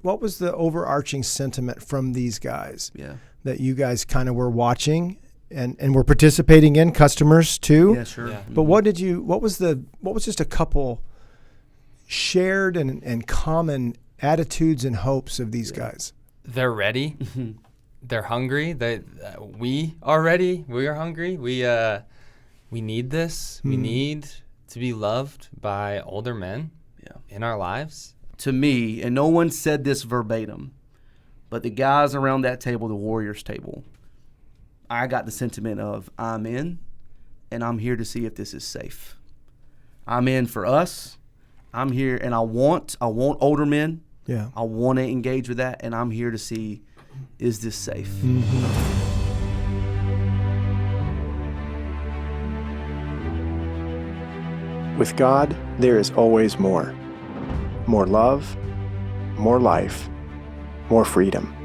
What was the overarching sentiment from these guys that you guys kind of were watching and were participating in, customers too? Yeah, sure. Yeah. But what was just a couple shared and common attitudes and hopes of these guys? They're ready. They're hungry. We are ready. We are hungry. We need this. We need to be loved by older men in our lives. To me, and no one said this verbatim, but the guys around that table, the Warriors table, I got the sentiment of, I'm in, and I'm here to see if this is safe. I'm in for us. I'm here, and I want older men. Yeah. I want to engage with that, and I'm here to see, is this safe? With God, there is always more. More love, more life, more freedom.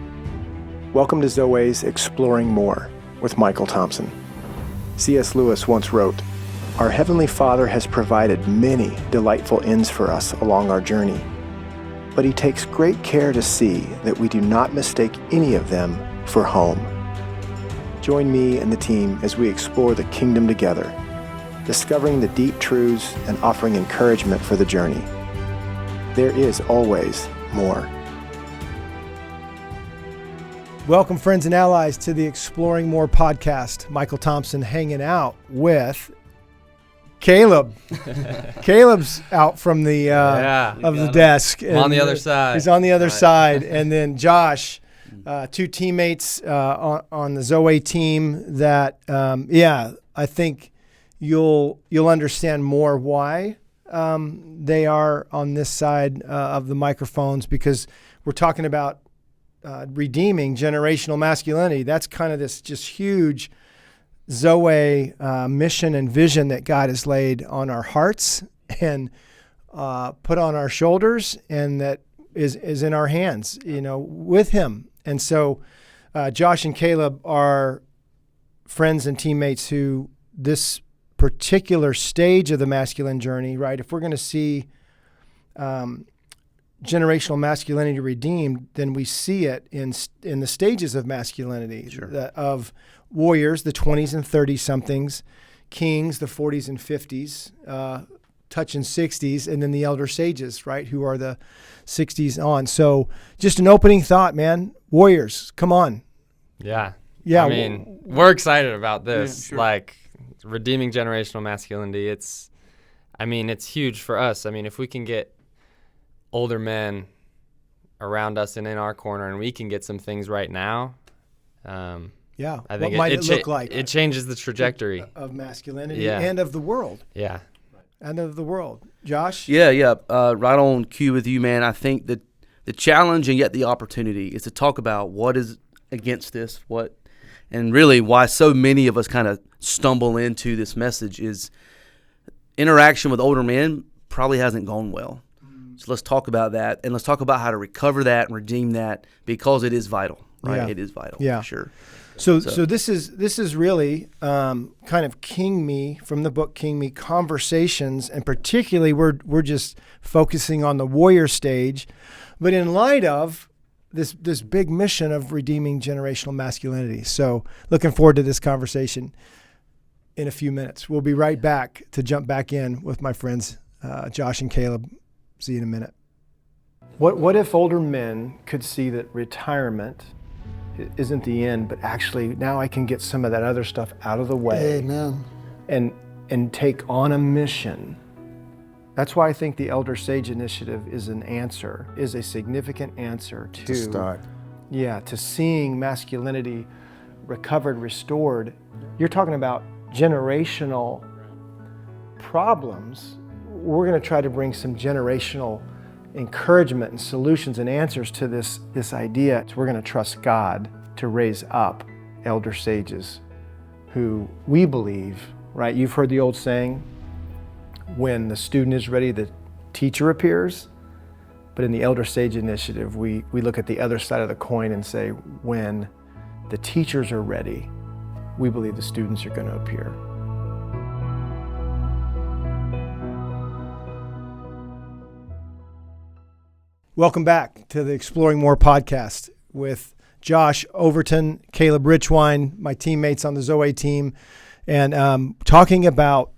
Welcome to Zoe's Exploring More with Michael Thompson. C.S. Lewis once wrote, "Our Heavenly Father has provided many delightful ends for us along our journey, but He takes great care to see that we do not mistake any of them for home." Join me and the team as we explore the kingdom together, discovering the deep truths and offering encouragement for the journey. There is always more. Welcome, friends and allies, to the Exploring More podcast. Michael Thompson hanging out with Caleb. Caleb's out from the the desk. I'm on the other side. He's on the other side. And then Josh, two teammates on the Zoe team that, I think you'll understand more why they are on this side of the microphones, because we're talking about redeeming generational masculinity. That's kind of this just huge Zoe mission and vision that God has laid on our hearts and put on our shoulders, and that is in our hands, with Him. And so Josh and Caleb are friends and teammates who this particular stage of the masculine journey, right? If we're going to see generational masculinity redeemed, then we see it in the stages of masculinity, of warriors, the 20s and 30-somethings, kings, the 40s and 50s, touching 60s, and then the elder sages, right, who are the 60s on. So just an opening thought, man. Warriors, come on. Yeah. Yeah. I mean, we're excited about this. Yeah, sure. Redeeming generational masculinity, it's huge for us. I mean, if we can get older men around us and in our corner, and we can get some things right now, I think what might it look like? It changes the trajectory of masculinity and of the world. Yeah. And of the world. Josh? Yeah. Right on cue with you, man. I think that the challenge and yet the opportunity is to talk about what is against this, and really why so many of us kind of stumble into this message is interaction with older men probably hasn't gone well. So let's talk about that, and let's talk about how to recover that and redeem that, because it is vital, right? Yeah. It is vital, yeah. for sure. So this is really kind of King Me, from the book King Me, conversations, and particularly we're just focusing on the warrior stage, but in light of this big mission of redeeming generational masculinity. So looking forward to this conversation in a few minutes. We'll be right back to jump back in with my friends Josh and Caleb. See you in a minute. What if older men could see that retirement isn't the end, but actually now I can get some of that other stuff out of the way. Amen. And take on a mission. That's why I think the Elder Sage Initiative is a significant answer to start. Yeah, to seeing masculinity recovered, restored. You're talking about generational problems. We're going to try to bring some generational encouragement and solutions and answers to this idea. So we're going to trust God to raise up elder sages who we believe, right? You've heard the old saying, when the student is ready, the teacher appears. But in the Elder Sage Initiative, we look at the other side of the coin and say, when the teachers are ready, we believe the students are going to appear. Welcome back to the Exploring More podcast with Josh Overton, Caleb Richwine, my teammates on the Zoe team, and talking about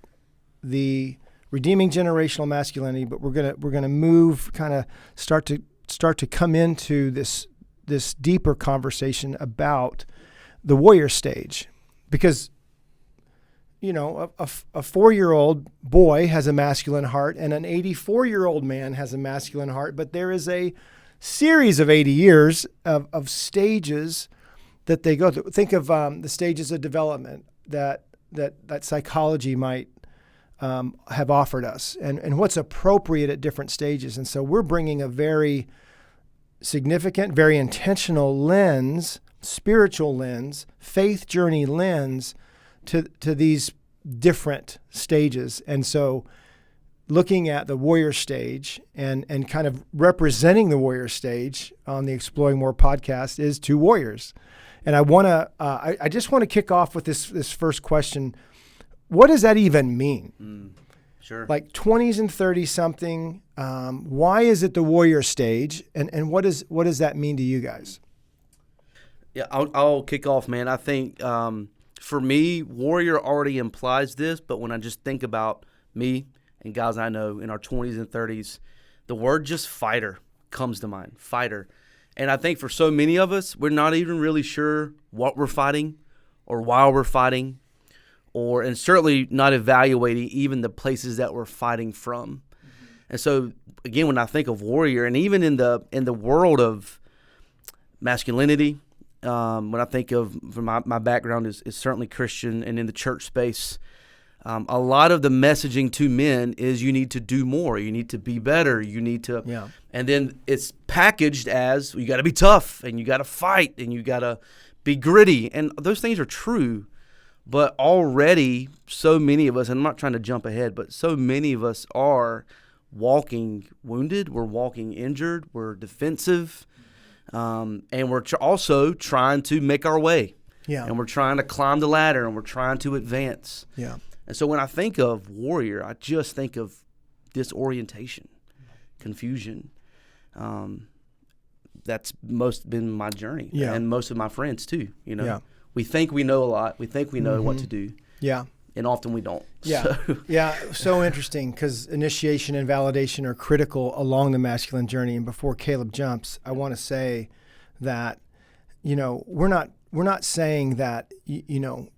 the redeeming generational masculinity. But we're gonna move, kind of start to come into this deeper conversation about the warrior stage, because a 4-year-old boy has a masculine heart and an 84-year-old man has a masculine heart, but there is a series of 80 years of stages that they go through. Think of the stages of development that psychology might have offered us, and what's appropriate at different stages. And so we're bringing a very significant, very intentional lens, spiritual lens, faith journey lens to these different stages. And so looking at the warrior stage and kind of representing the warrior stage on the Exploring More podcast is two warriors. And I just want to kick off with this first question. What does that even mean? Sure. Like 20s and 30 something, why is it the warrior stage? And what does that mean to you guys? Yeah, I'll kick off, man. I think for me, warrior already implies this, but when I just think about me and guys I know in our 20s and 30s, the word just fighter comes to mind, fighter. And I think for so many of us, we're not even really sure what we're fighting or why we're fighting, and certainly not evaluating even the places that we're fighting from. Mm-hmm. And so, again, when I think of warrior, and even in the world of masculinity, when I think of, from my background is certainly Christian, and in the church space, a lot of the messaging to men is you need to do more, you need to be better, you need to, and then it's packaged as you got to be tough and you got to fight and you got to be gritty, and those things are true, but already so many of us, and I'm not trying to jump ahead, but so many of us are walking wounded, we're walking injured, we're defensive. And we're also trying to make our way. Yeah. And we're trying to climb the ladder, and we're trying to advance. Yeah. And so when I think of warrior, I just think of disorientation, confusion. That's been my journey, and most of my friends too. We think we know a lot. We think we know what to do. Yeah. And often we don't. Yeah. So interesting, because initiation and validation are critical along the masculine journey. And before Caleb jumps, I want to say that, we're not saying that, you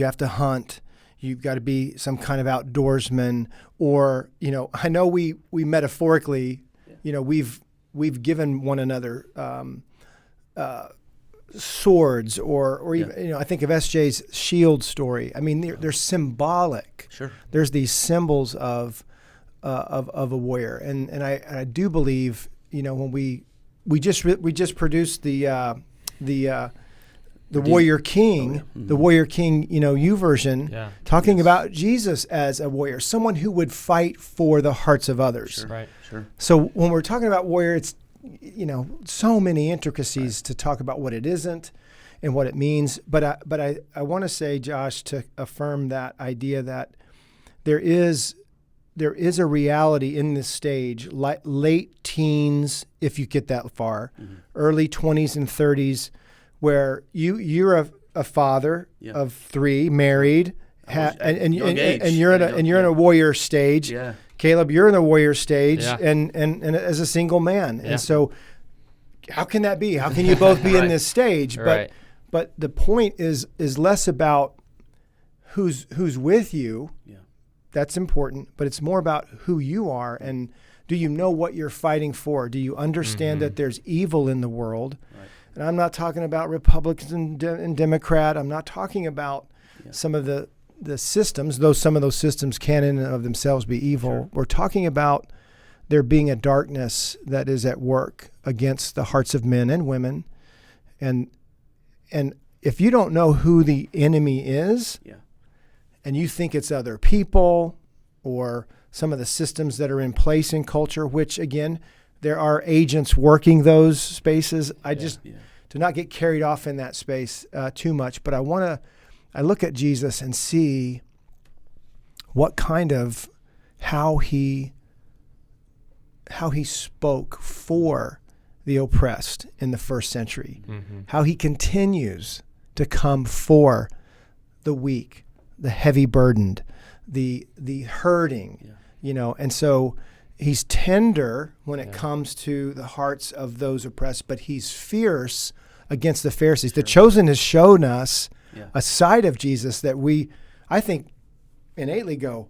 have to hunt, you've got to be some kind of outdoorsman, or, I know we metaphorically, we've given one another, swords or even, I think of SJ's shield story. I mean, they're symbolic. Sure. There's these symbols of a warrior, and I do believe, when we just produced the Warrior King, the Warrior King, YouVersion, talking about Jesus as a warrior, someone who would fight for the hearts of others. Sure. Right. Sure. So when we're talking about warrior, it's so many intricacies to talk about what it isn't and what it means. But I want to say, Josh, to affirm that idea that there is a reality in this stage, late teens, if you get that far, early 20s and 30s, where you're a father of 3, married, and you're in a warrior stage. Yeah. Caleb, you're in the warrior stage, and as a single man, and so how can that be? How can you both be in this stage? But the point is less about who's with you. Yeah. That's important, but it's more about who you are, and do you know what you're fighting for? Do you understand that there's evil in the world? Right. And I'm not talking about Republicans and Democrat. I'm not talking about some of the systems, though some of those systems can in and of themselves be evil. Sure. We're talking about there being a darkness that is at work against the hearts of men and women. And if you don't know who the enemy is, and you think it's other people or some of the systems that are in place in culture, which again, there are agents working those spaces. I just do not get carried off in that space too much, but I look at Jesus and see how he spoke for the oppressed in the first century, how he continues to come for the weak, the heavy burdened, the hurting, and so he's tender when it comes to the hearts of those oppressed, but he's fierce against the Pharisees. The Chosen has shown us a side of Jesus that I think, innately go,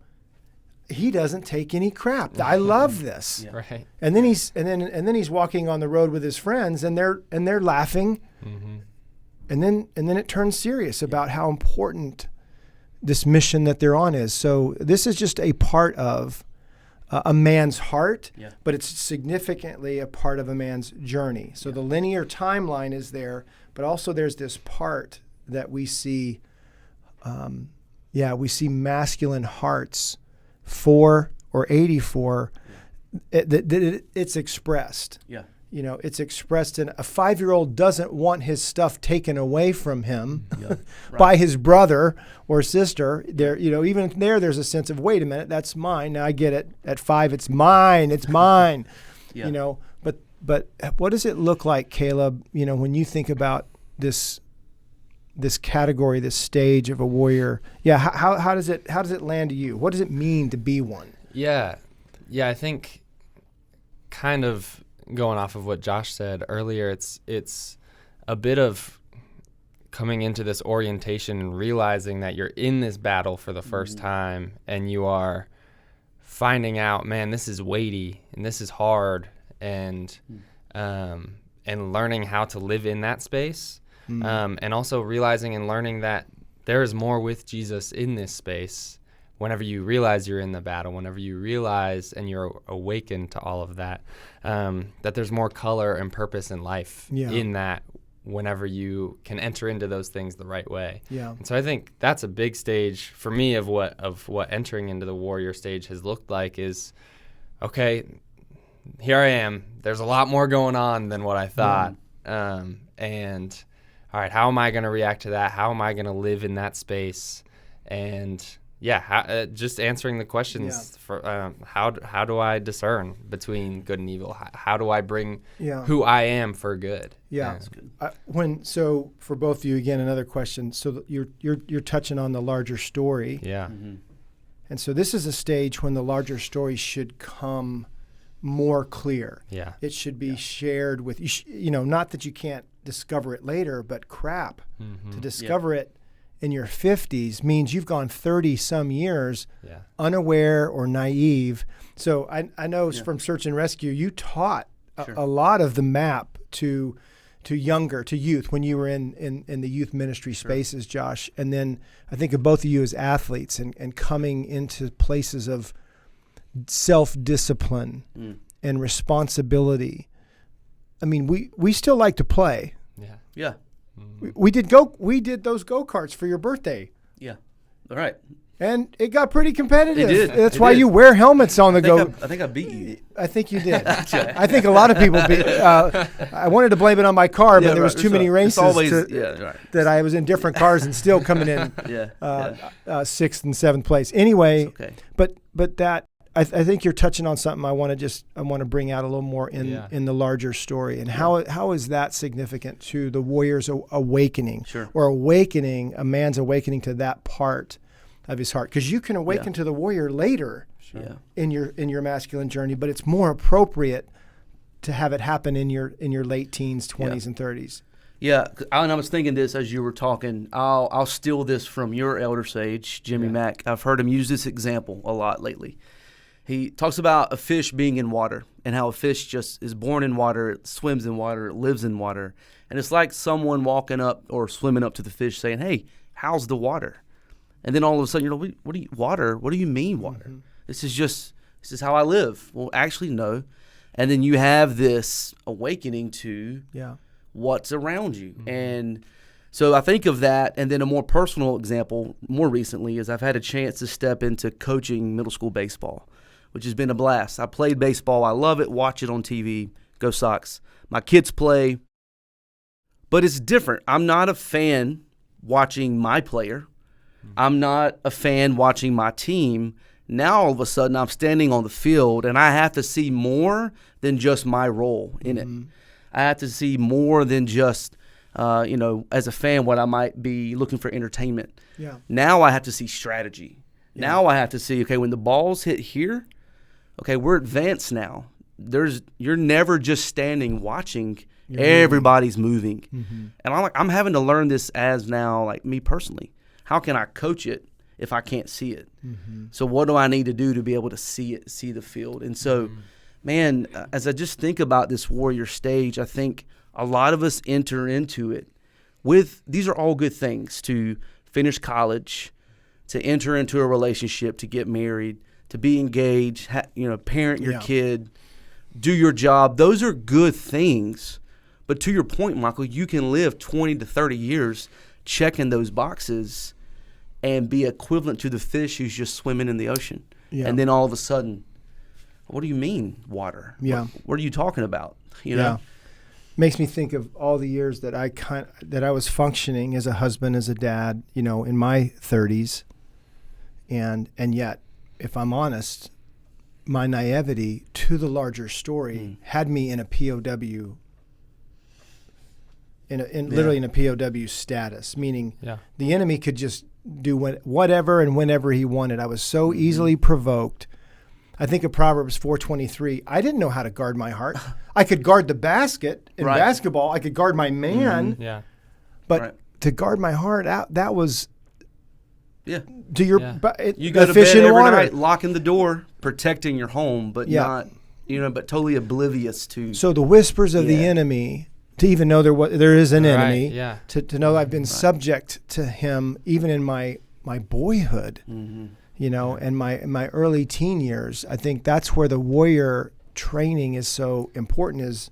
he doesn't take any crap. I love this. Yeah. Right. And then he's walking on the road with his friends, and they're laughing, and then it turns serious about how important this mission that they're on is. So this is just a part of a man's heart, but it's significantly a part of a man's journey. So the linear timeline is there, but also there's this part that we see, we see masculine hearts for or 84, it's expressed. Yeah. It's expressed in a 5-year-old doesn't want his stuff taken away from him by his brother or sister. There, even there's a sense of, wait a minute, that's mine. Now I get it. At 5, it's mine. It's mine. But what does it look like, Caleb? When you think about this category, this stage of a warrior, how does it land to you? What does it mean to be one? I think kind of going off of what Josh said earlier, it's a bit of coming into this orientation and realizing that you're in this battle for the first time, and you are finding out, man, this is weighty and this is hard, and learning how to live in that space. And also realizing and learning that there is more with Jesus in this space whenever you realize you're in the battle, whenever you realize and you're awakened to all of that, that there's more color and purpose in life in that whenever you can enter into those things the right way. Yeah. And so I think that's a big stage for me of what entering into the warrior stage has looked like is, okay, here I am. There's a lot more going on than what I thought. And all right, how am I going to react to that? How am I going to live in that space? And just answering the questions for how do I discern between good and evil? How do I bring who I am for good? That's good. So for both of you, again, another question. So you're touching on the larger story. Yeah. And so this is a stage when the larger story should come more clear. Yeah. It should be shared with not that you can't discover it later, but to discover it in your 50s means you've gone 30 some years unaware or naive. So I know from Search and Rescue, you taught a lot of the map to youth when you were in the youth ministry spaces, Josh. And then I think of both of you as athletes and coming into places of self-discipline and responsibility. I mean, we still like to play. Yeah. We did those go-karts for your birthday. Yeah. All right. And it got pretty competitive. It did. That's why you wear helmets on the go. I think I beat you. I think you did. I think a lot of people beat. I wanted to blame it on my car, but there was too many races that I was in different cars and still coming in 6th and 7th place. Anyway, but that I think you're touching on something I want to bring out a little more in the larger story, and how is that significant to the warrior's awakening or a man's awakening to that part of his heart? Because you can awaken to the warrior later in your masculine journey, but it's more appropriate to have it happen in your late teens, 20s, and 30s. Yeah, and I was thinking this as you were talking. I'll steal this from your elder sage, Jimmy Mack. I've heard him use this example a lot lately. He talks about a fish being in water and how a fish just is born in water, it swims in water, it lives in water. And it's like someone walking up or swimming up to the fish saying, hey, how's the water? And then all of a sudden, water? What do you mean water? This is how I live. Well, actually, no. And then you have this awakening to what's around you. And so I think of that, and then a more personal example more recently is I've had a chance to step into coaching middle school baseball, which has been a blast. I played baseball. I love it. Watch it on TV. Go Sox. My kids play. But it's different. I'm not a fan watching my player. I'm not a fan watching my team Now all of a sudden I'm standing on the field and I have to see more than just my role in it. I have to see more than just, as a fan, what I might be looking for entertainment. Yeah. Now I have to see strategy. Yeah. Now I have to see, okay, when the balls hit here, okay, we're advanced now. You're never just standing watching. Everybody's moving. And I'm having to learn this as now, like me personally. How can I coach it if I can't see it? So what do I need to do to be able to see the field? And so, man, as I just think about this warrior stage, I think a lot of us enter into it with, these are all good things, to finish college, to enter into a relationship, to get married, to be engaged, parent your kid, do your job. Those are good things. But to your point, Michael, you can live 20 to 30 years checking those boxes and be equivalent to the fish who's just swimming in the ocean. Yeah. And then all of a sudden, what do you mean water? Yeah. What are you talking about? You know? Makes me think of all the years that I was functioning as a husband, as a dad, in my 30s. And yet, if I'm honest, my naivety to the larger story had me in a POW, literally in a POW status, meaning the enemy could just do whatever and whenever he wanted. I was so easily provoked. I think of Proverbs 4:23. I didn't know how to guard my heart. I could guard the basket in basketball. I could guard my man. But to guard my heart out, that was to your you go to bed every night, locking the door, protecting your home, but not but totally oblivious to. So the whispers of the enemy, to even know there is an enemy, to know I've been subject to him even in my boyhood. And my early teen years. I think that's where the warrior training is so important, is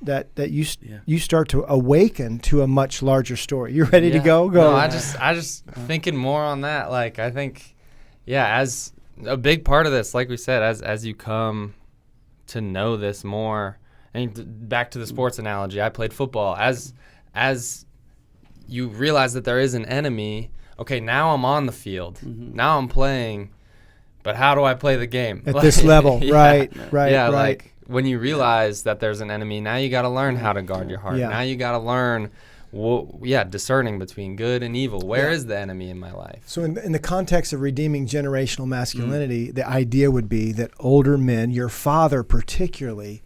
that you start to awaken to a much larger story. You ready to go? Go. No, I just thinking more on that. Like, I think, as a big part of this, like we said, as you come to know this more, and back to the sports analogy, I played football. As you realize that there is an enemy. Okay, now I'm on the field. Now I'm playing, but how do I play the game? At this level, right. Yeah, like when you realize that there's an enemy, now you got to learn how to guard your heart. Now you got to learn, discerning between good and evil. Where is the enemy in my life? So in the context of redeeming generational masculinity, the idea would be that older men, your father particularly,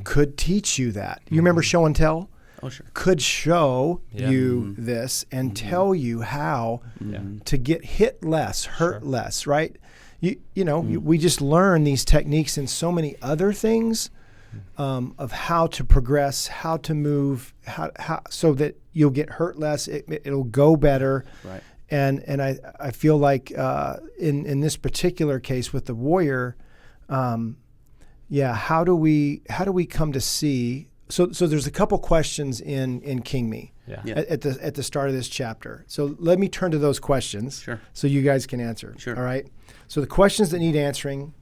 could teach you that. You remember show and tell? Oh, sure. Could show you this and tell you how to get hit less, hurt less, right? We just learn these techniques in so many other things of how to progress, how to move, how so that you'll get hurt less, it'll go better. Right. And I feel like in this particular case with the warrior, how do we come to see? So there's a couple questions in King Me at the start of this chapter. So let me turn to those questions so you guys can answer. All right. So the questions that need answering,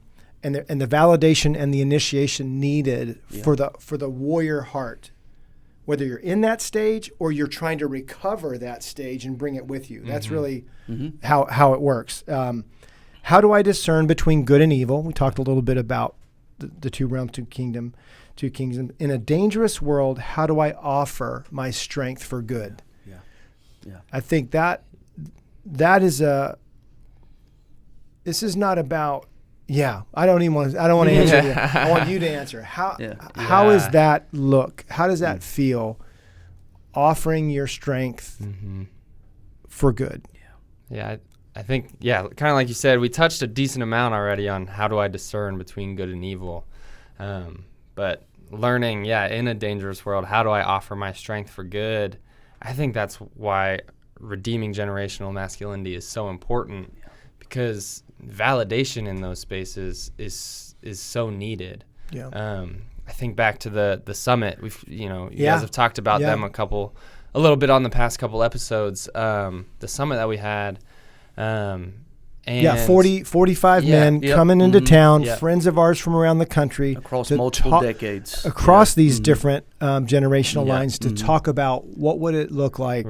and the validation and the initiation needed for the warrior heart, whether you're in that stage or you're trying to recover that stage and bring it with you. That's really how it works. How do I discern between good and evil? We talked a little bit about the two realms, two kingdoms. In a dangerous world, how do I offer my strength for good? I think that is this is not about, I don't want to answer that. I want you to answer. How does that look? How does that feel, offering your strength for good? I think, kind of like you said, we touched a decent amount already on how do I discern between good and evil. But learning, in a dangerous world, how do I offer my strength for good? I think that's why redeeming generational masculinity is so important, because validation in those spaces is so needed. I think back to the summit. You guys have talked about them a little bit on the past couple episodes. The summit that we had. 45 men coming into town, friends of ours from around the country. Across multiple decades. Across these different generational lines to talk about what would it look like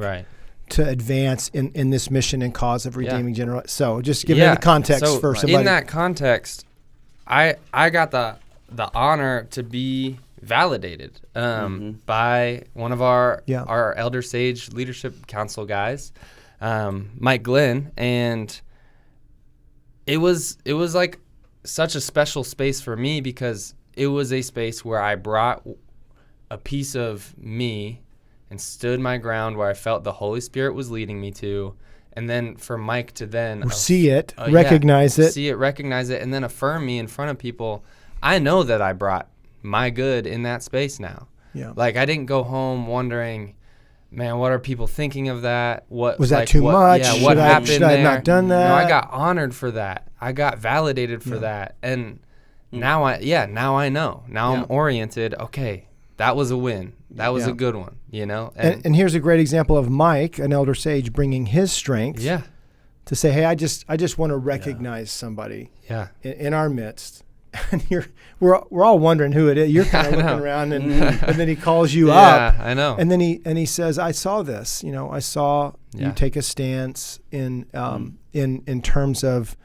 to advance in this mission and cause of redeeming generation. So just give Yeah. me the context So for somebody. in that context, I got the honor to be validated by one of our Elder Sage Leadership Council guys, Mike Glenn, and it was like such a special space for me because it was a space where I brought a piece of me and stood my ground where I felt the Holy Spirit was leading me to. And then for Mike to then see it, recognize it. See it, recognize it, and then affirm me in front of people. I know that I brought my good in that space now. Yeah. Like I didn't go home wondering, man, what are people thinking of that? What was that too much? Yeah, what happened should there? I have not done that? No, I got honored for that. I got validated for that. And now I know. Now I'm oriented. Okay, that was a win. That was a good one, you know? And here's a great example of Mike, an elder sage, bringing his strength to say, hey, I just want to recognize somebody in our midst. And we're all wondering who it is. You're kind of looking around, and then he calls you up. Yeah, I know. And then he says, I saw this. You know, I saw you take a stance in terms of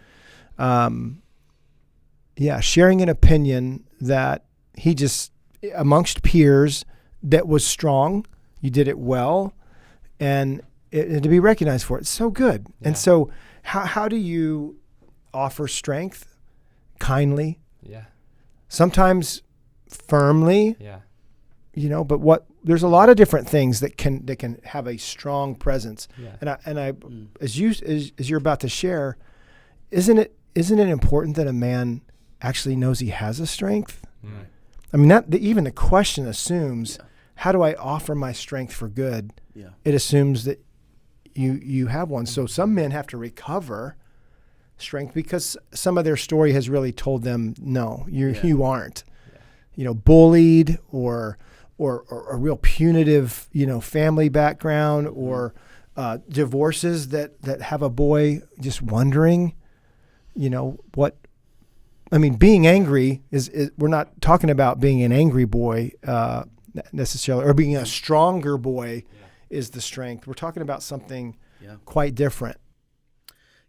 sharing an opinion that he just amongst peers that was strong. You did it well, and to be recognized for it. It's so good. Yeah. And so how do you offer strength? Kindly. Yeah. Sometimes firmly. Yeah. You know, but there's a lot of different things that can have a strong presence. Yeah. And I as you're about to share, isn't it important that a man actually knows he has a strength? Right. I mean, even the question assumes, how do I offer my strength for good? Yeah. It assumes that you have one. So some men have to recover strength because some of their story has really told them, no, you aren't. Yeah. You know, bullied or a real punitive, family background or divorces that have a boy just wondering, what. I mean, being angry is we're not talking about being an angry boy necessarily, or being a stronger boy is the strength. We're talking about something quite different.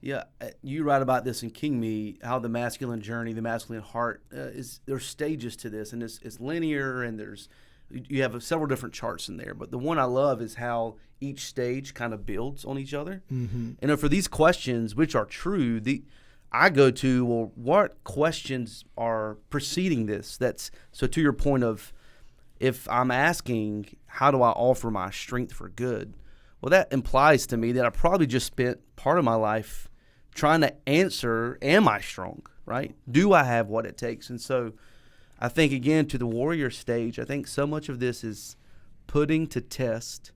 Yeah, you write about this in King Me, how the masculine journey, the masculine heart, there's stages to this, and it's linear, and you have several different charts in there. But the one I love is how each stage kind of builds on each other. Mm-hmm. And for these questions, which are true, I go to, well, what questions are preceding this? So to your point of, if I'm asking, how do I offer my strength for good? Well, that implies to me that I probably just spent part of my life trying to answer, am I strong, right? Do I have what it takes? And so I think, again, to the warrior stage, I think so much of this is putting to test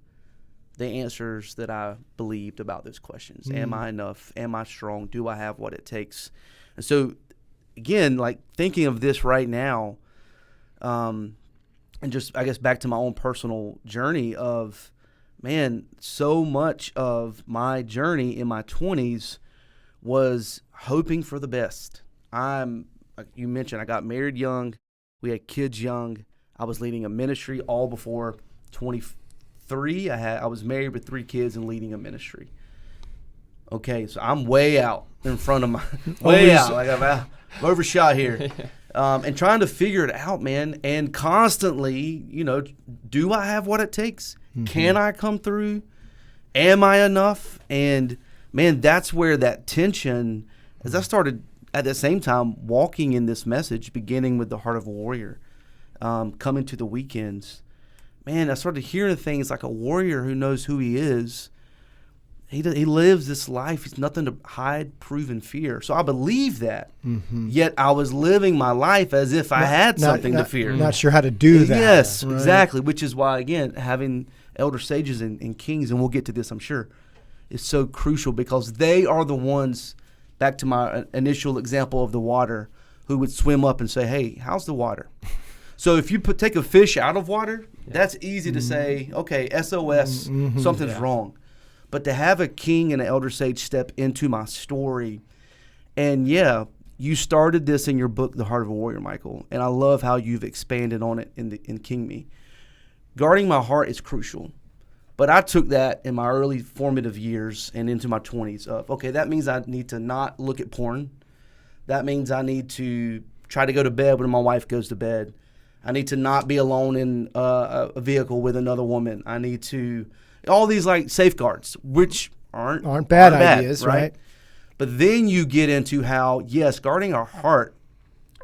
the answers that I believed about those questions. Am I enough? Am I strong? Do I have what it takes? And so, again, like thinking of this right now, and just, I guess, back to my own personal journey of, man, so much of my journey in my 20s was hoping for the best. Like you mentioned, I got married young. We had kids young. I was leading a ministry all before 23. I was married with 3 kids and leading a ministry. Okay, so I'm way out in front of my out. Like I'm overshot here, and trying to figure it out, man. And constantly, do I have what it takes? Mm-hmm. Can I come through? Am I enough? And man, that's where that tension. As I started at the same time walking in this message, beginning with the heart of a warrior, coming to the weekends. Man, I started hearing things like a warrior who knows who he is. He lives this life. He's nothing to hide, prove, and fear. So I believe that. Mm-hmm. Yet I was living my life as if I had something to fear. Not sure how to do that. Yes, right? Exactly. Which is why, again, having elder sages and kings, and we'll get to this, I'm sure, is so crucial, because they are the ones, back to my initial example of the water, who would swim up and say, hey, how's the water? So if you take a fish out of water, that's easy to say, okay, SOS, something's wrong. But to have a king and an elder sage step into my story, and you started this in your book, The Heart of a Warrior, Michael, and I love how you've expanded on it in King Me. Guarding my heart is crucial. But I took that in my early formative years and into my 20s of, okay, that means I need to not look at porn. That means I need to try to go to bed when my wife goes to bed. I need to not be alone in a vehicle with another woman. I need to, all these like safeguards, which aren't bad ideas, right? But then you get into how, yes, guarding our heart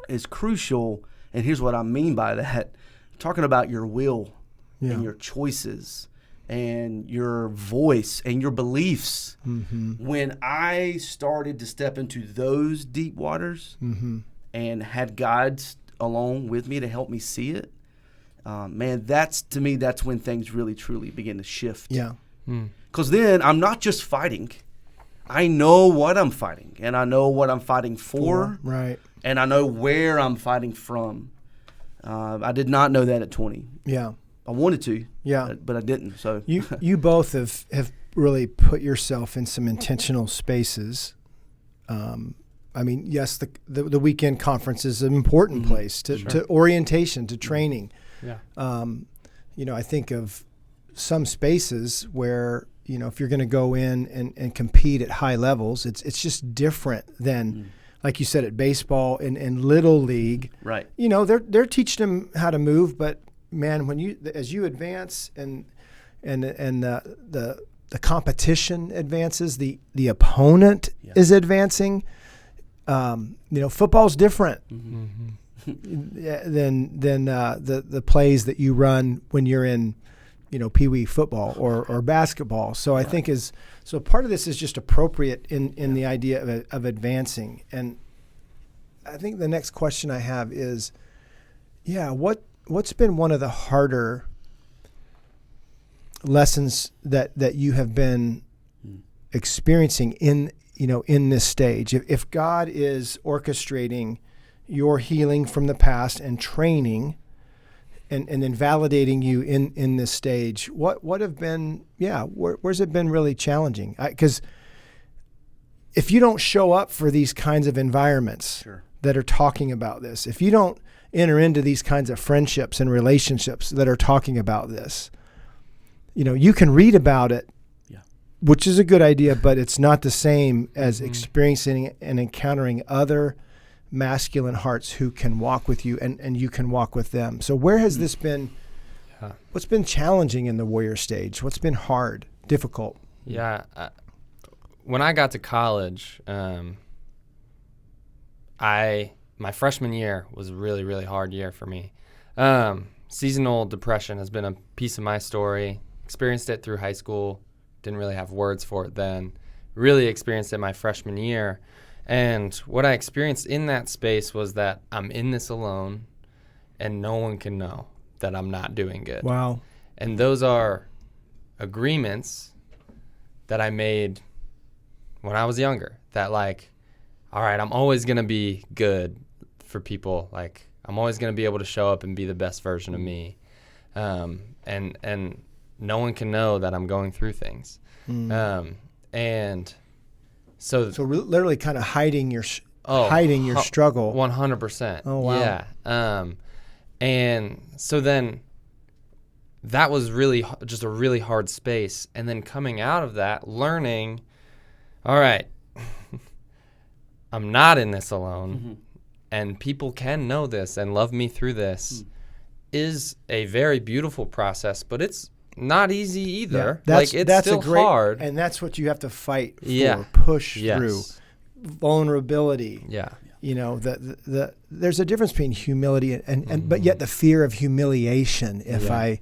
is crucial. And here's what I mean by that. Talking about your will and your choices and your voice and your beliefs. Mm-hmm. When I started to step into those deep waters and had God along with me to help me see it, man, that's when things really, truly begin to shift. Yeah. Because then I'm not just fighting. I know what I'm fighting, and I know what I'm fighting for. Right. And I know where I'm fighting from. I did not know that at 20. Yeah. I wanted to, yeah, but I didn't. So you both have really put yourself in some intentional spaces. I mean, yes, the weekend conference is an important place to orientation, to training. Yeah. I think of some spaces where, if you're going to go in and compete at high levels, it's just different than, like you said, at baseball and little league. Right. They're teaching them how to move, but man, as you advance and the competition advances, the opponent is advancing. Football's different than the plays that you run when you're in, Pee Wee football or basketball. So I think so part of this is just appropriate in the idea of advancing. And I think the next question I have is, what's been one of the harder lessons that you have been experiencing in this stage? If God is orchestrating your healing from the past and training and then validating you in this stage, what have been, where's it been really challenging? Because if you don't show up for these kinds of environments that are talking about this, if you don't enter into these kinds of friendships and relationships that are talking about this, you can read about it, which is a good idea, but it's not the same as experiencing and encountering other masculine hearts who can walk with you and you can walk with them. So where has this been, what's been challenging in the warrior stage? What's been hard, difficult? Yeah. When I got to college, my freshman year was a really, really hard year for me. Seasonal depression has been a piece of my story. Experienced it through high school. Didn't really have words for it then. Really experienced it my freshman year. And what I experienced in that space was that I'm in this alone and no one can know that I'm not doing good. Wow. And those are agreements that I made when I was younger. That all right, I'm always going to be good for people. I'm always going to be able to show up and be the best version of me. And no one can know that I'm going through things. And so literally kind of hiding your struggle. 100%. Oh, wow. Yeah. And so then that was really just a really hard space. And then coming out of that, learning, all right, I'm not in this alone, and people can know this and love me through this is a very beautiful process, but it's not easy either. Yeah, it's still hard. And that's what you have to fight for, Yeah. push Yes. through. Vulnerability. Yeah. There's a difference between humility and but yet the fear of humiliation if I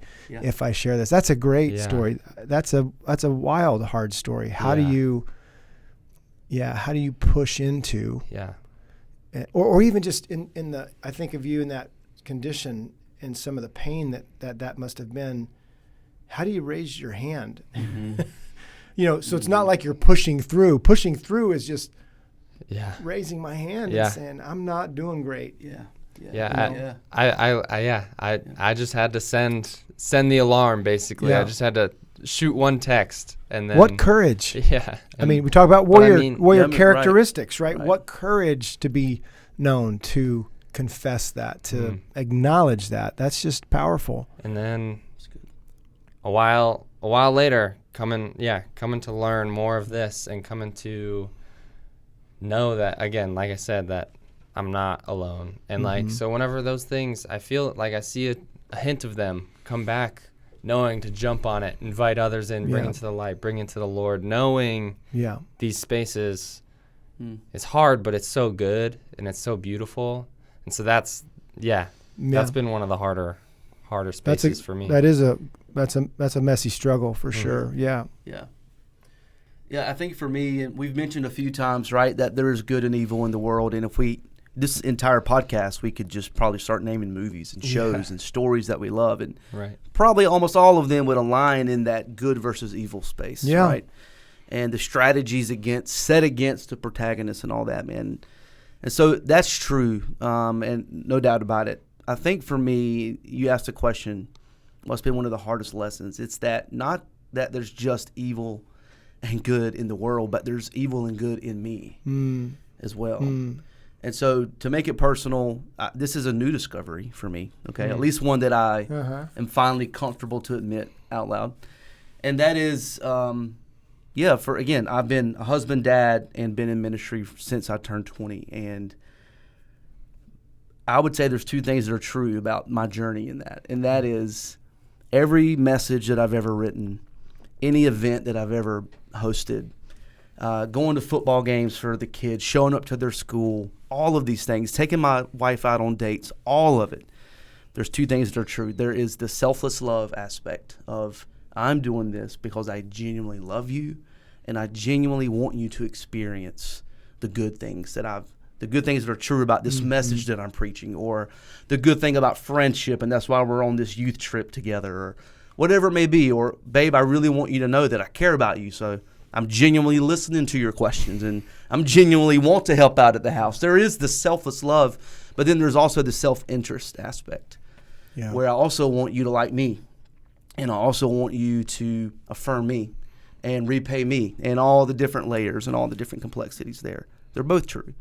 share this. That's a great story. That's a wild, hard story. How do you push into or even just in the, I think of you in that condition and some of the pain that must have been. How do you raise your hand? So it's not like you're pushing through. Pushing through is just raising my hand and saying, I'm not doing great. I just had to send the alarm, basically. I just had to shoot one text. And then what courage. Yeah. I mean, we talk about warrior characteristics, right? Right. What courage to be known, to confess that, to acknowledge that. That's just powerful. And then a while later, coming to learn more of this and coming to know that, again, like I said, that I'm not alone. And like, so whenever those things, I feel like I see a hint of them come back, knowing to jump on it, invite others in, bring into the light, bring into the Lord, knowing these spaces is hard, but it's so good and it's so beautiful. And so that's been one of the harder spaces for me. That's a messy struggle for sure. Yeah. Yeah, I think for me, and we've mentioned a few times, right, that there is good and evil in the world. And if this entire podcast, we could just probably start naming movies and shows and stories that we love. And probably almost all of them would align in that good versus evil space, right? And the strategies set against the protagonist and all that, man. And so that's true, and no doubt about it. I think for me, you asked the question, what's been one of the hardest lessons? It's that not that there's just evil and good in the world, but there's evil and good in me as well. And so to make it personal, this is a new discovery for me, okay? At least one that I am finally comfortable to admit out loud. And that is, I've been a husband, dad, and been in ministry since I turned 20. And I would say there's two things that are true about my journey in that. And that is every message that I've ever written, any event that I've ever hosted, going to football games for the kids, showing up to their school, all of these things, taking my wife out on dates, all of it. There's two things that are true. There is the selfless love aspect of I'm doing this because I genuinely love you and I genuinely want you to experience the good things that are true about this message that I'm preaching, or the good thing about friendship, and that's why we're on this youth trip together, or whatever it may be, or babe, I really want you to know that I care about you, so I'm genuinely listening to your questions, and I'm genuinely want to help out at the house. There is the selfless love, but then there's also the self-interest aspect, where I also want you to like me, and I also want you to affirm me and repay me, and all the different layers and all the different complexities there. They're both true.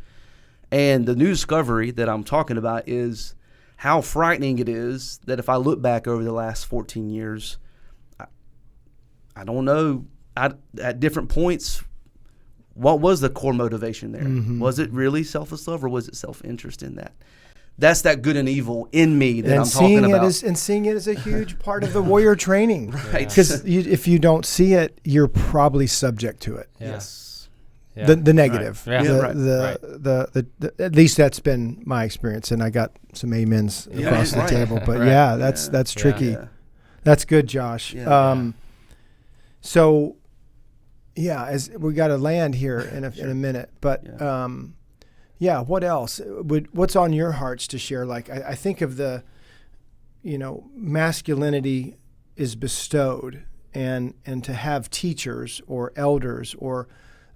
And the new discovery that I'm talking about is how frightening it is that if I look back over the last 14 years, I don't know, at different points, what was the core motivation there? Was it really selfless love, or was it self-interest in that? That's that good and evil in me that I'm talking about. And seeing it is a huge part of the warrior training. Right. Because if you don't see it, you're probably subject to it. Yes. The negative. Right. The at least that's been my experience, and I got some amens across the table. But that's tricky. Yeah. That's good, Josh. So, as we got to land here in a minute, but what else? What's on your hearts to share? Like I think of the, masculinity is bestowed, and to have teachers or elders or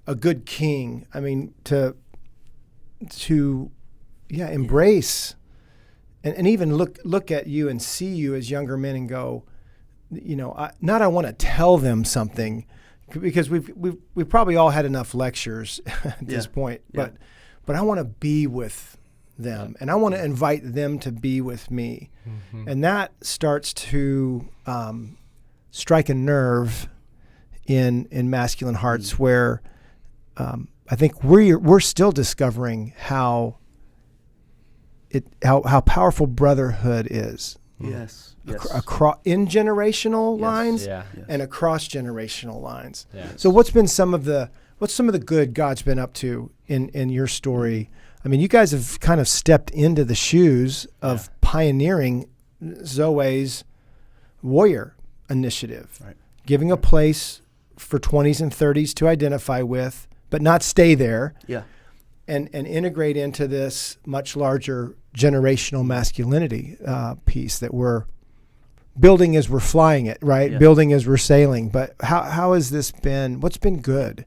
a good king. I mean, to embrace and even look at you and see you as younger men and go, I want to tell them something, because we've probably all had enough lectures at this point, but I want to be with them, and I want to invite them to be with me, and that starts to strike a nerve in masculine hearts where I think we're still discovering how powerful brotherhood is. Yes. Across in generational lines and across generational lines. So what's some of the good God's been up to in your story? I mean, you guys have kind of stepped into the shoes of pioneering Zoe's Warrior Initiative, giving a place for 20s and 30s to identify with, but not stay there. And integrate into this much larger generational masculinity piece that we're building as we're flying it, right? Building as we're sailing. But how has this been? What's been good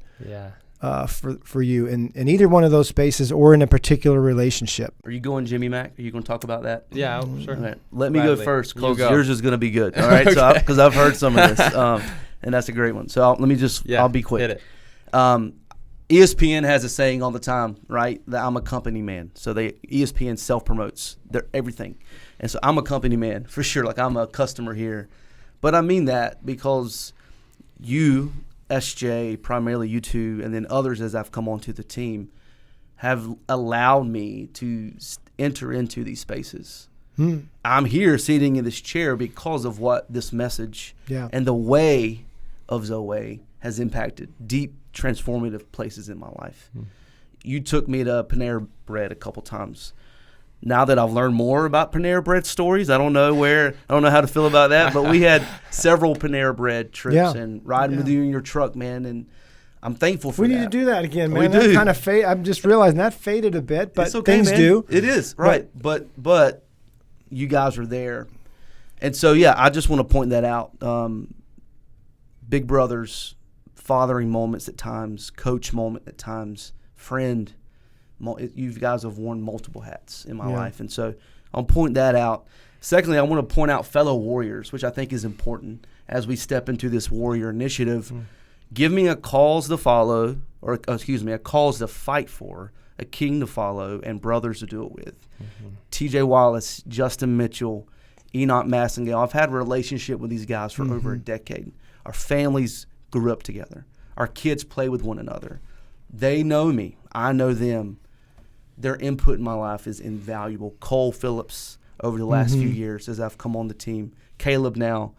for you in either one of those spaces or in a particular relationship? Are you going, Jimmy Mac? Are you going to talk about that? Yeah, sure. Right. Let me go first, because yours is going to be good. All right, because I've heard some of this, and that's a great one. So I'll be quick. Hit it. ESPN has a saying all the time, right? That I'm a company man. So ESPN self-promotes everything. And so I'm a company man for sure. Like, I'm a customer here. But I mean that because you, SJ, primarily you two, and then others as I've come onto the team, have allowed me to enter into these spaces. I'm here sitting in this chair because of what this message and the way of Zoe has impacted deep, transformative places in my life. You took me to Panera Bread a couple times. Now that I've learned more about Panera Bread stories, I don't know how to feel about that, but we had several Panera Bread trips and riding with you in your truck, man, and I'm thankful for that. We need to do that again, man. We That do. kind of I'm just realizing that faded a bit, but it's okay, things man. do. It is, right. But you guys are there. And so, I just want to point that out. Big brothers, fathering moments at times, coach moment at times, friend. You guys have worn multiple hats in my life. And so I'll point that out. Secondly, I want to point out fellow warriors, which I think is important as we step into this warrior initiative. Give me a cause to follow, or a cause to fight for, a king to follow, and brothers to do it with. TJ Wallace, Justin Mitchell, Enoch Massengale. I've had a relationship with these guys for over a decade. Our families grew up together. Our kids play with one another. They know me. I know them. Their input in my life is invaluable. Cole Phillips over the last few years as I've come on the team. Caleb now.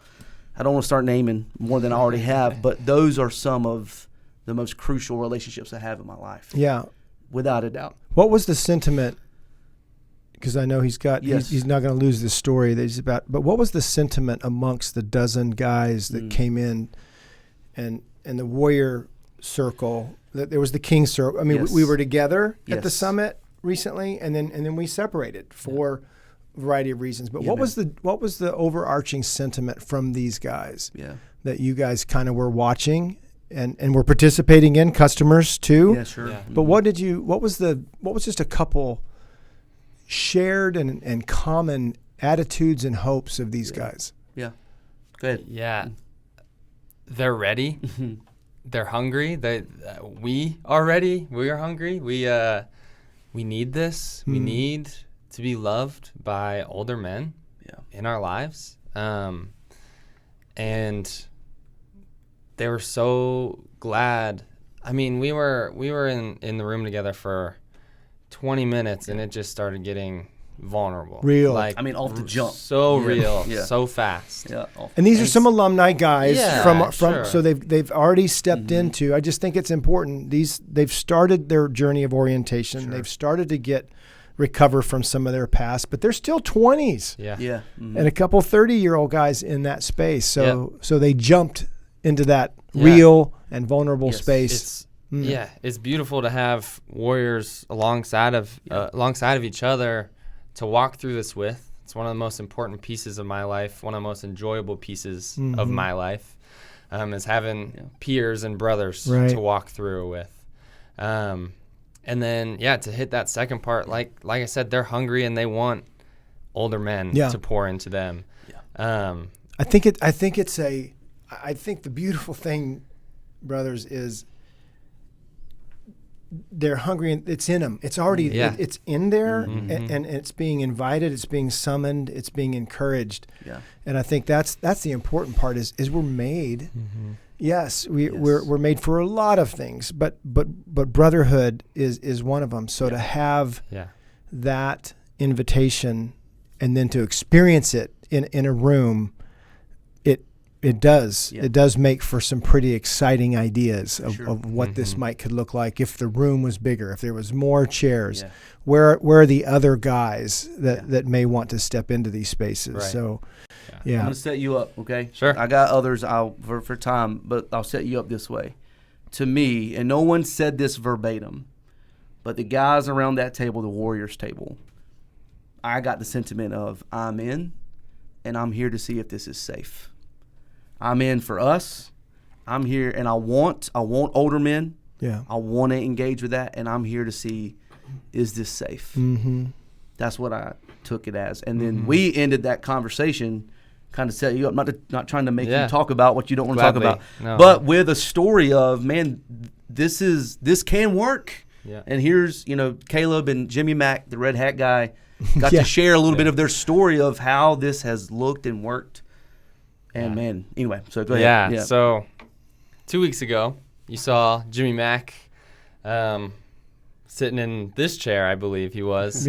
I don't want to start naming more than I already have, but those are some of the most crucial relationships I have in my life. Yeah. Without a doubt. What was the sentiment? Because I know he's not going to lose the story that he's about. But what was the sentiment amongst the dozen guys that came in and the warrior circle? That there was the king circle. I mean, we were together at the summit recently, and then we separated for a variety of reasons. But what was the overarching sentiment from these guys? That you guys kind of were watching and were participating in, customers too. Yeah, sure. Yeah. But what was just a couple shared and common attitudes and hopes of these guys? Yeah. Go ahead. Yeah. They're ready. They're hungry. We are ready. We are hungry. We need this. We need to be loved by older men in our lives. And they were so glad. I mean, we were in the room together for 20 minutes, and it just started getting vulnerable. Real. Off the jump. So real. So fast. Yeah. And these are some alumni guys from sure. So they've already stepped into. I just think it's important. They've started their journey of orientation. Sure. They've started to recover from some of their past, but they're still 20s. Yeah. And a couple 30-year-old guys in that space. So they jumped into that real and vulnerable space. It's beautiful to have warriors alongside of each other to walk through this with. It's one of the most important pieces of my life, one of the most enjoyable pieces of my life, is having peers and brothers to walk through with. And then, to hit that second part, like I said, they're hungry and they want older men to pour into them. I think the beautiful thing, brothers, is they're hungry and it's in them. It's already it's in there, and it's being invited. It's being summoned. It's being encouraged. And I think that's the important part is we're made. Yes, we're made for a lot of things, but brotherhood is one of them. So to have that invitation and then to experience it in a room, it does make for some pretty exciting ideas of what this could look like if the room was bigger, if there was more chairs. Where are the other guys that may want to step into these spaces? Right. So. I'm going to set you up, okay? Sure. I got others for time, but I'll set you up this way. To me, and no one said this verbatim, but the guys around that table, the Warriors table, I got the sentiment of I'm in, and I'm here to see if this is safe. I'm in for us. I'm here, and I want older men. Yeah. I want to engage with that, and I'm here to see, is this safe? That's what I took it as. And then we ended that conversation, kind of set you up, not trying to make you talk about what you don't want to talk about, but with a story of, man, this can work. Yeah. And here's, Caleb and Jimmy Mack, the red hat guy, got to share a little bit of their story of how this has looked and worked. And Yeah. man, anyway, so go ahead. Yeah. So 2 weeks ago, you saw Jimmy Mack sitting in this chair, I believe he was,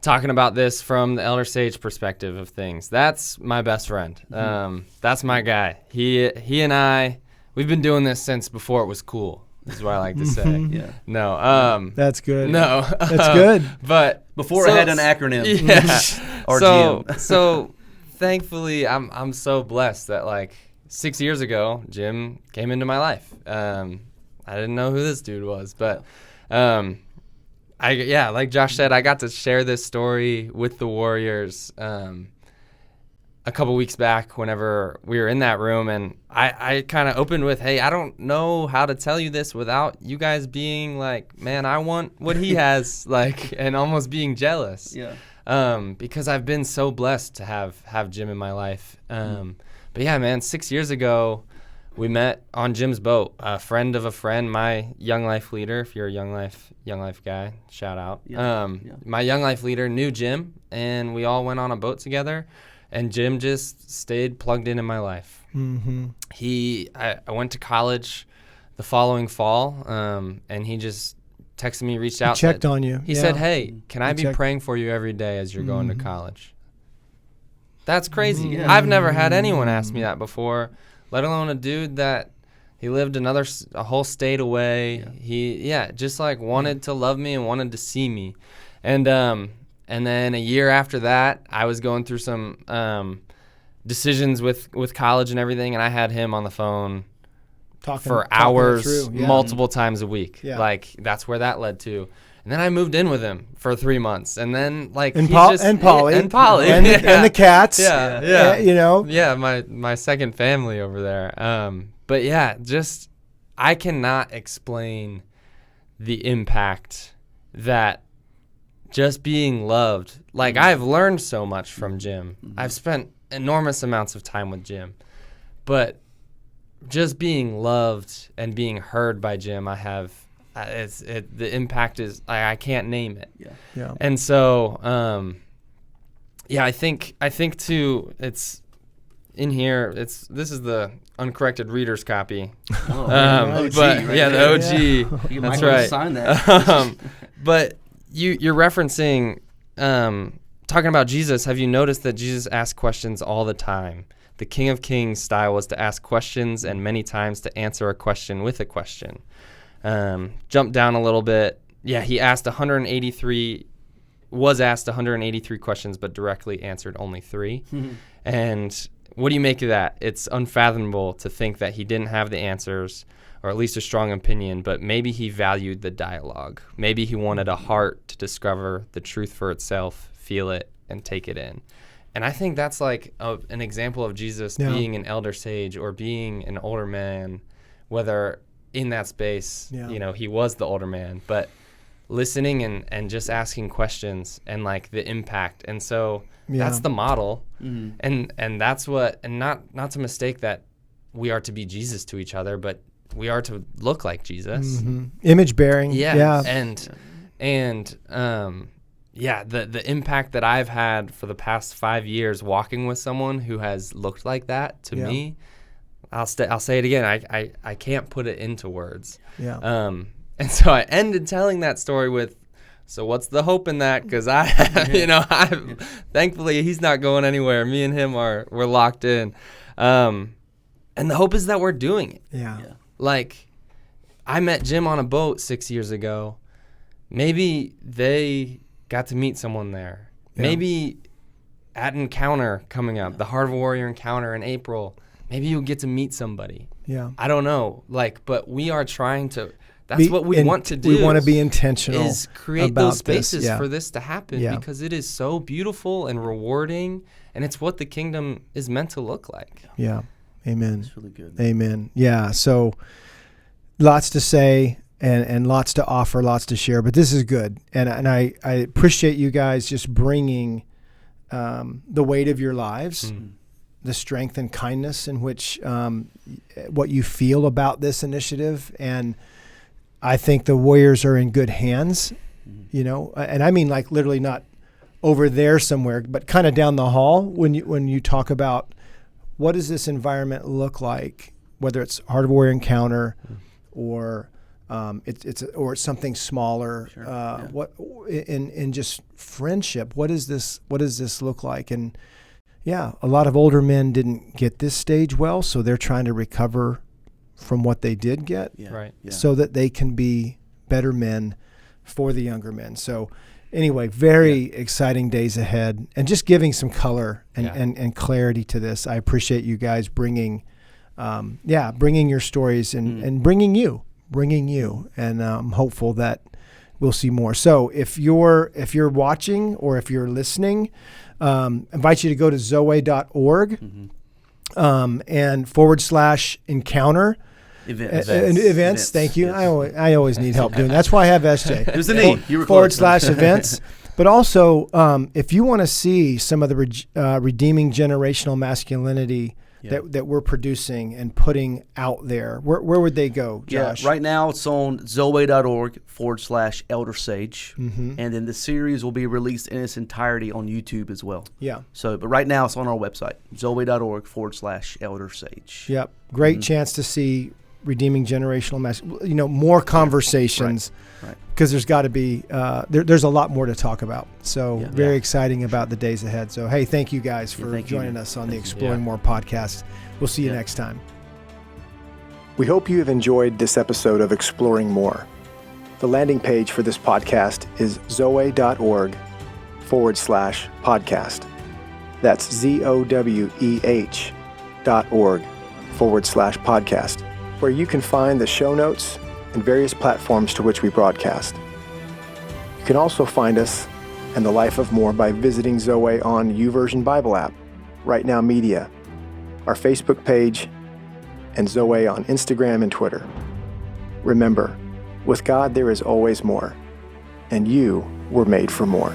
talking about this from the elder sage perspective of things. That's my best friend. That's my guy. He and I, we've been doing this since before it was cool. Is what I like to say. Yeah. No. That's good. No. That's good. But Before it had an acronym. Yeah. RGM. So thankfully, I'm so blessed that like 6 years ago, Jim came into my life. I didn't know who this dude was, but like Josh said, I got to share this story with the Warriors a couple weeks back whenever we were in that room, and I kind of opened with, hey, I don't know how to tell you this without you guys being like, man, I want what he has, like, and almost being jealous. Yeah. Because I've been so blessed to have Jim in my life. But yeah, man, 6 years ago, we met on Jim's boat. A friend of a friend, my Young Life leader, if you're a Young Life guy, shout out. My Young Life leader knew Jim, and we all went on a boat together, and Jim just stayed plugged in my life. I went to college the following fall, and he just texted me, reached out. Checked on you. He said, hey, can I be praying for you every day as you're going to college? That's crazy. Yeah. I've never had anyone ask me that before, let alone a dude that he lived a whole state away. He just like wanted to love me and wanted to see me. And then a year after that, I was going through some decisions with college and everything, and I had him on the phone for hours, multiple times a week. Yeah. Like, that's where that led to. And then I moved in with him for 3 months, and then like and Polly and the cats. Yeah. You know. Yeah, my second family over there. But yeah, just I cannot explain the impact that just being loved. Like, I've learned so much from Jim. I've spent enormous amounts of time with Jim, but just being loved and being heard by Jim, I have. The impact is I can't name it. Yeah. And so I think too, it's in here. This is the uncorrected reader's copy. OG, but right? the OG. You That's might right. sign that. But you're referencing talking about Jesus. Have you noticed that Jesus asked questions all the time? The King of Kings style was to ask questions, and many times to answer a question with a question. Jump down a little bit. Yeah, he asked 183 questions, but directly answered only 3. And what do you make of that? It's unfathomable to think that he didn't have the answers, or at least a strong opinion, but maybe he valued the dialogue. Maybe he wanted a heart to discover the truth for itself, feel it, and take it in. And I think that's like an example of Jesus being an elder sage or being an older man, whether in that space, he was the older man, but listening and just asking questions and like the impact. And so that's the model. And that's what, and not to mistake that we are to be Jesus to each other, but we are to look like Jesus. Image bearing. Yeah. And the impact that I've had for the past 5 years walking with someone who has looked like that to me, I'll say it again. I can't put it into words. Yeah. And so I ended telling that story with, so what's the hope in that? Because thankfully he's not going anywhere. Me and him we're locked in. And the hope is that we're doing it. Yeah. Like, I met Jim on a boat 6 years ago. Maybe they got to meet someone there. Yeah. Maybe at Encounter coming up, the Heart of a Warrior Encounter in April, maybe you'll get to meet somebody. Yeah. I don't know. Like, but we are trying to, that's what we want to do. We want to be intentional. Is create those spaces for this to happen because it is so beautiful and rewarding, and it's what the kingdom is meant to look like. Yeah. Amen. That's really good. Amen. Yeah. So lots to say and lots to offer, lots to share, but this is good. And I appreciate you guys just bringing the weight of your lives, the strength and kindness in which what you feel about this initiative. And I think the Warriors are in good hands, and I mean like literally not over there somewhere, but kind of down the hall when you talk about what does this environment look like, whether it's Heart of Warrior Encounter or it's something smaller. Sure. What in just friendship? What does this look like? And yeah, a lot of older men didn't get this stage well, so they're trying to recover from what they did get, Right. so that they can be better men for the younger men. So anyway, very exciting days ahead, and just giving some color and clarity to this. I appreciate you guys bringing your stories and bringing you, and I'm hopeful that we'll see more. So if you're watching or if you're listening, invite you to go to zoe.org and /encounter. Events. Thank you. Yes. I always need help doing that. That's why I have SJ. It was the knee. You were /events. But also, if you want to see some of the redeeming generational masculinity that we're producing and putting out there, where would they go, Josh? Right now it's on zoe.org /Elder Sage. And then the series will be released in its entirety on YouTube as well. Yeah. So, but right now it's on our website, zoe.org /Elder Sage. Yep. Great chance to see redeeming generational more conversations. Right. Because there's got to be, there's a lot more to talk about. So very exciting about the days ahead. So, hey, thank you guys for joining us on the Exploring More podcast. We'll see you next time. We hope you have enjoyed this episode of Exploring More. The landing page for this podcast is zoe.org /podcast. That's ZOWEH.org /podcast, where you can find the show notes and various platforms to which we broadcast. You can also find us and the Life of More by visiting Zoe on YouVersion Bible app, Right Now Media, our Facebook page, and Zoe on Instagram and Twitter. Remember, with God there is always more, and you were made for more.